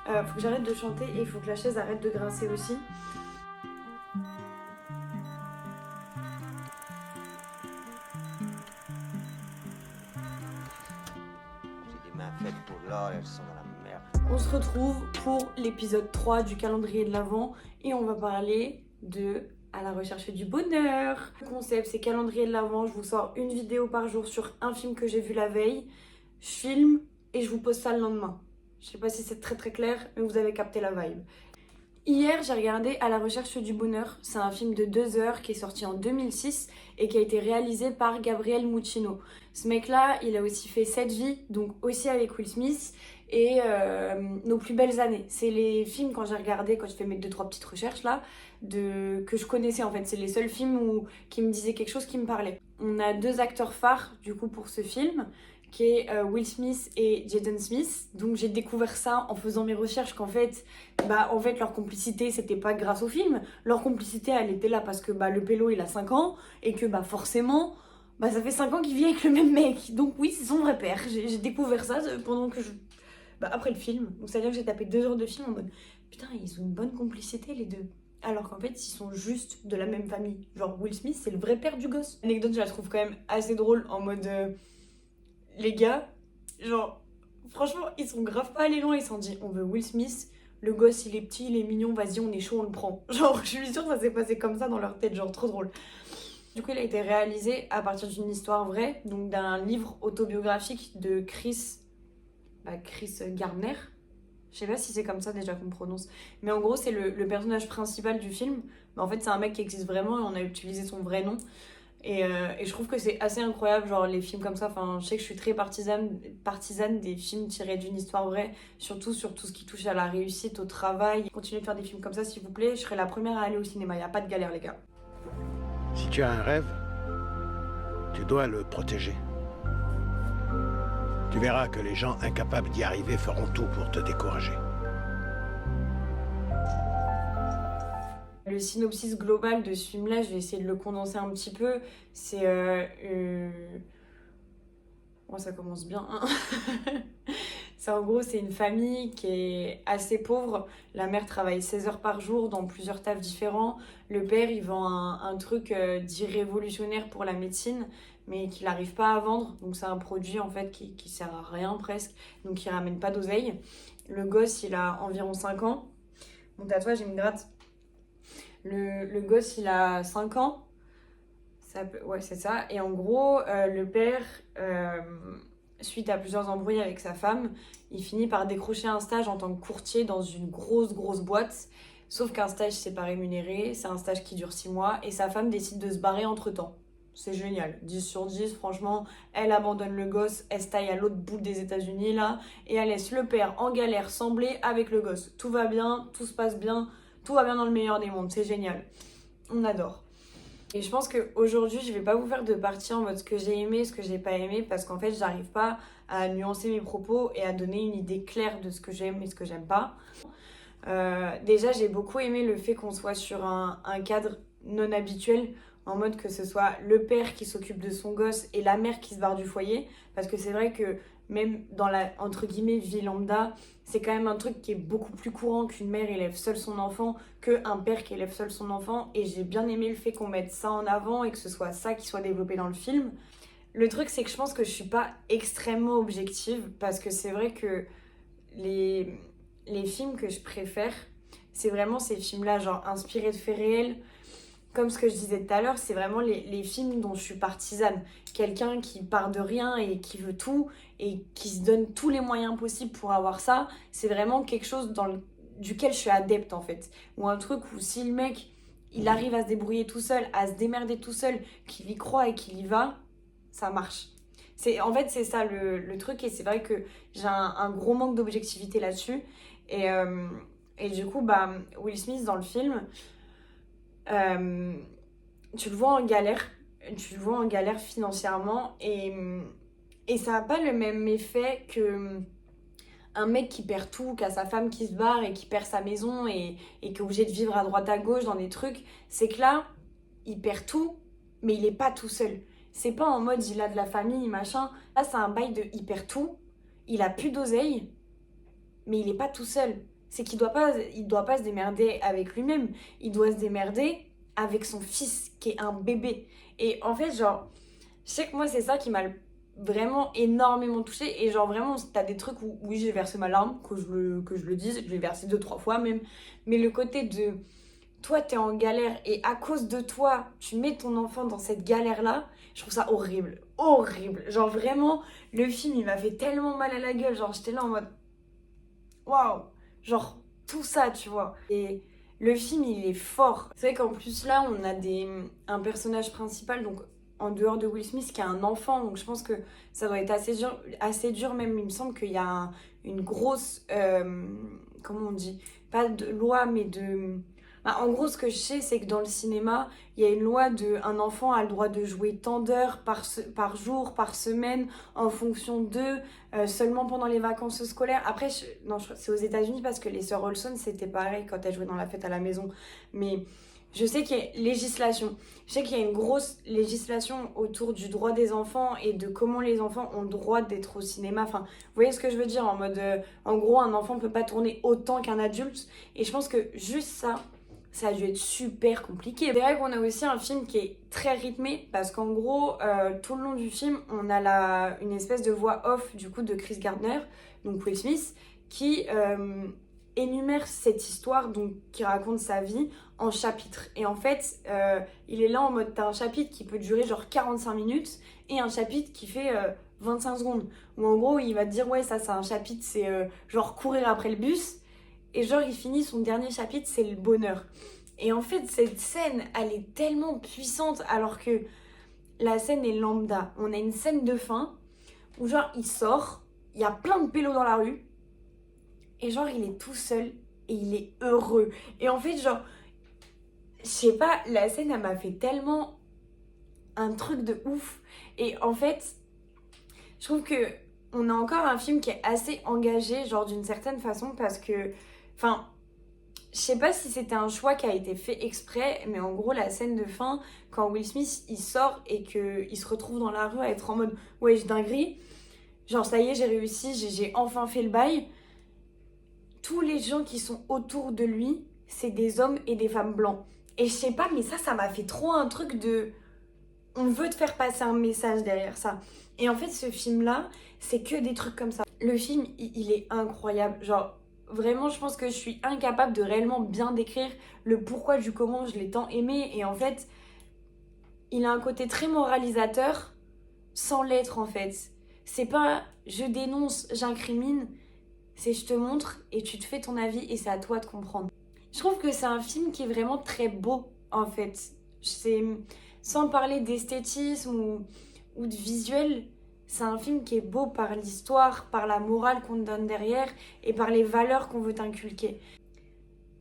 Faut que j'arrête de chanter et il faut que la chaise arrête de grincer aussi. J'ai des mains faites pour l'or, elles sont dans la merde. On se retrouve pour l'épisode 3 du calendrier de l'Avent et on va parler de À la recherche du bonheur. Le concept, c'est calendrier de l'Avent. Je vous sors une vidéo par jour sur un film que j'ai vu la veille. Je filme et je vous poste ça le lendemain. Je sais pas si c'est très clair, mais vous avez capté la vibe. Hier, j'ai regardé À la recherche du bonheur. C'est un film de 2 heures qui est sorti en 2006 et qui a été réalisé par Gabriel Muccino. Ce mec-là, il a aussi fait 7 vies, donc aussi avec Will Smith, et Nos plus belles années. C'est les films, quand j'ai regardé, quand je fais mes 2-3 petites recherches là, que je connaissais en fait. C'est les seuls films qui me disaient quelque chose qui me parlait. On a 2 acteurs phares du coup pour ce film, qui est Will Smith et Jaden Smith. Donc j'ai découvert ça en faisant mes recherches qu'en fait, leur complicité c'était pas grâce au film. Leur complicité elle était là parce que le pélo il a 5 ans et que forcément ça fait 5 ans qu'il vit avec le même mec. Donc oui, c'est son vrai père. J'ai découvert ça pendant que après le film. Donc c'est à dire que j'ai tapé 2 heures de film en mode putain, ils ont une bonne complicité les deux. Alors qu'en fait, ils sont juste de la même famille. Genre Will Smith, c'est le vrai père du gosse. L'anecdote, je la trouve quand même assez drôle en mode les gars, genre, franchement, ils sont grave pas allés loin. Ils se sont dit, on veut Will Smith, le gosse il est petit, il est mignon, vas-y, on est chaud, on le prend. Genre, je suis sûre que ça s'est passé comme ça dans leur tête, genre, trop drôle. Du coup, il a été réalisé à partir d'une histoire vraie, donc d'un livre autobiographique de Chris Gardner. Je sais pas si c'est comme ça déjà qu'on prononce. Mais en gros, c'est le personnage principal du film. Mais en fait, c'est un mec qui existe vraiment et on a utilisé son vrai nom. Et je trouve que c'est assez incroyable, genre les films comme ça. Enfin, je sais que je suis très partisane des films tirés d'une histoire vraie, surtout sur tout ce qui touche à la réussite, au travail. Continuez de faire des films comme ça, s'il vous plaît. Je serai la première à aller au cinéma. Il n'y a pas de galère, les gars. Si tu as un rêve, tu dois le protéger. Tu verras que les gens incapables d'y arriver feront tout pour te décourager. Le synopsis global de ce film-là, je vais essayer de le condenser un petit peu. C'est... Bon, ça commence bien, hein. En gros, c'est une famille qui est assez pauvre. La mère travaille 16 heures par jour dans plusieurs tafs différents. Le père, il vend un truc dit révolutionnaire pour la médecine, mais qu'il n'arrive pas à vendre. Donc c'est un produit en fait qui sert à rien presque, donc il ramène pas d'oseille. Le gosse, il a environ 5 ans. Mon tatouage, il me gratte. Le gosse, il a 5 ans. Ouais, c'est ça. Et en gros, le père, suite à plusieurs embrouilles avec sa femme, il finit par décrocher un stage en tant que courtier dans une grosse boîte. Sauf qu'un stage, c'est pas rémunéré. C'est un stage qui dure 6 mois. Et sa femme décide de se barrer entre-temps. C'est génial. 10 sur 10, franchement. Elle abandonne le gosse. Elle se taille à l'autre bout des États-Unis, là. Et elle laisse le père en galère, sans blé, avec le gosse. Tout va bien, tout se passe bien. Tout va bien dans le meilleur des mondes. C'est génial. On adore. Et je pense qu'aujourd'hui, je vais pas vous faire de partie en mode ce que j'ai aimé, ce que j'ai pas aimé, parce qu'en fait, j'arrive pas à nuancer mes propos et à donner une idée claire de ce que j'aime et ce que j'aime pas. Déjà, j'ai beaucoup aimé le fait qu'on soit sur un cadre non habituel, en mode que ce soit le père qui s'occupe de son gosse et la mère qui se barre du foyer, parce que c'est vrai que même dans la, entre guillemets, vie lambda, c'est quand même un truc qui est beaucoup plus courant qu'une mère élève seule son enfant, qu'un père qui élève seul son enfant, et j'ai bien aimé le fait qu'on mette ça en avant et que ce soit ça qui soit développé dans le film. Le truc, c'est que je pense que je suis pas extrêmement objective, parce que c'est vrai que les films que je préfère, c'est vraiment ces films-là, genre inspirés de faits réels. Comme ce que je disais tout à l'heure, c'est vraiment les films dont je suis partisane. Quelqu'un qui part de rien et qui veut tout et qui se donne tous les moyens possibles pour avoir ça, c'est vraiment quelque chose duquel je suis adepte en fait. Ou un truc où si le mec, il arrive à se débrouiller tout seul, à se démerder tout seul, qu'il y croit et qu'il y va, ça marche. En fait, c'est ça le truc, et c'est vrai que j'ai un gros manque d'objectivité là-dessus. Et du coup, Will Smith dans le film... tu le vois en galère financièrement, et ça n'a pas le même effet que un mec qui perd tout, qui a sa femme qui se barre et qui perd sa maison et qui est obligé de vivre à droite à gauche dans des trucs. C'est que là, il perd tout, mais il est pas tout seul. C'est pas en mode il a de la famille, machin. Là, c'est un bail de il perd tout, il a plus d'oseille, mais il est pas tout seul. c'est qu'il il doit pas se démerder avec lui-même, il doit se démerder avec son fils qui est un bébé. Et en fait, genre, je sais que moi, c'est ça qui m'a vraiment énormément touchée. Et genre, vraiment, t'as des trucs où, oui, j'ai versé ma larme, que je le dise, je l'ai versé 2-3 fois même. Mais le côté de, toi, t'es en galère et à cause de toi, tu mets ton enfant dans cette galère-là, je trouve ça horrible. Horrible. Genre, vraiment, le film, il m'a fait tellement mal à la gueule. Genre, j'étais là en mode, waouh! Genre, tout ça, tu vois. Et le film, il est fort. C'est vrai qu'en plus, là, on a un personnage principal, donc en dehors de Will Smith, qui a un enfant. Donc, je pense que ça doit être assez dur même. Il me semble qu'il y a une grosse. Comment on dit? Pas de loi, mais de. Bah, en gros, ce que je sais, c'est que dans le cinéma, il y a une loi de un enfant a le droit de jouer tant d'heures par jour, par semaine, en fonction d'eux, seulement pendant les vacances scolaires. Après, non, c'est aux États-Unis parce que les sœurs Olson, c'était pareil quand elles jouaient dans la fête à la maison. Mais je sais qu'il y a législation. Je sais qu'il y a une grosse législation autour du droit des enfants et de comment les enfants ont le droit d'être au cinéma. Enfin, vous voyez ce que je veux dire en mode, en gros, un enfant ne peut pas tourner autant qu'un adulte. Et je pense que juste ça a dû être super compliqué. C'est vrai qu'on a aussi un film qui est très rythmé parce qu'en gros, tout le long du film, on a une espèce de voix off du coup de Chris Gardner, donc Will Smith, qui énumère cette histoire, donc qui raconte sa vie en chapitres. Et en fait, il est là en mode, t'as un chapitre qui peut durer genre 45 minutes et un chapitre qui fait 25 secondes. Ou en gros, il va te dire, ouais, ça c'est un chapitre, c'est genre courir après le bus. Et genre, il finit son dernier chapitre, c'est le bonheur. Et en fait, cette scène, elle est tellement puissante alors que la scène est lambda. On a une scène de fin où genre, il sort, il y a plein de pélos dans la rue. Et genre, il est tout seul et il est heureux. Et en fait, genre, je sais pas, la scène, elle m'a fait tellement un truc de ouf. Et en fait, je trouve que on a encore un film qui est assez engagé, genre d'une certaine façon, parce que, enfin, je sais pas si c'était un choix qui a été fait exprès, mais en gros, la scène de fin, quand Will Smith il sort et qu'il se retrouve dans la rue à être en mode ouais, je dinguerie, genre ça y est, j'ai réussi, j'ai enfin fait le bail. Tous les gens qui sont autour de lui, c'est des hommes et des femmes blancs. Et je sais pas, mais ça m'a fait trop un truc de. On veut te faire passer un message derrière ça. Et en fait, ce film-là, c'est que des trucs comme ça. Le film, il est incroyable. Genre, vraiment, je pense que je suis incapable de réellement bien décrire le pourquoi du comment je l'ai tant aimé. Et en fait, il a un côté très moralisateur sans l'être, en fait. C'est pas je dénonce, j'incrimine. C'est je te montre et tu te fais ton avis et c'est à toi de comprendre. Je trouve que c'est un film qui est vraiment très beau, en fait. C'est, sans parler d'esthétisme ou de visuel, c'est un film qui est beau par l'histoire, par la morale qu'on te donne derrière et par les valeurs qu'on veut t'inculquer.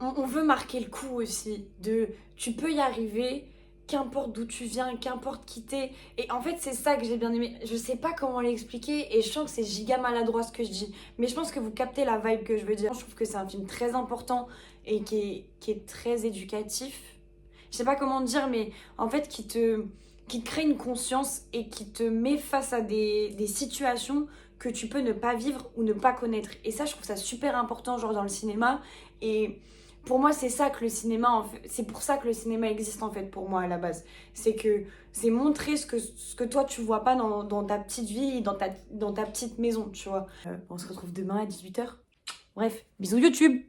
On veut marquer le coup aussi de tu peux y arriver, qu'importe d'où tu viens, qu'importe qui t'es. Et en fait, c'est ça que j'ai bien aimé. Je sais pas comment l'expliquer et je sens que c'est giga maladroit ce que je dis. Mais je pense que vous captez la vibe que je veux dire. Je trouve que c'est un film très important et qui est très éducatif. Je sais pas comment dire, mais en fait, qui te crée une conscience et qui te met face à des situations que tu peux ne pas vivre ou ne pas connaître. Et ça, je trouve ça super important, genre dans le cinéma. Et pour moi, c'est ça que le cinéma, c'est pour ça que le cinéma existe en fait pour moi à la base. C'est que c'est montrer ce que toi tu vois pas dans ta petite vie, dans ta petite maison, tu vois. On se retrouve demain à 18h. Bref, bisous YouTube!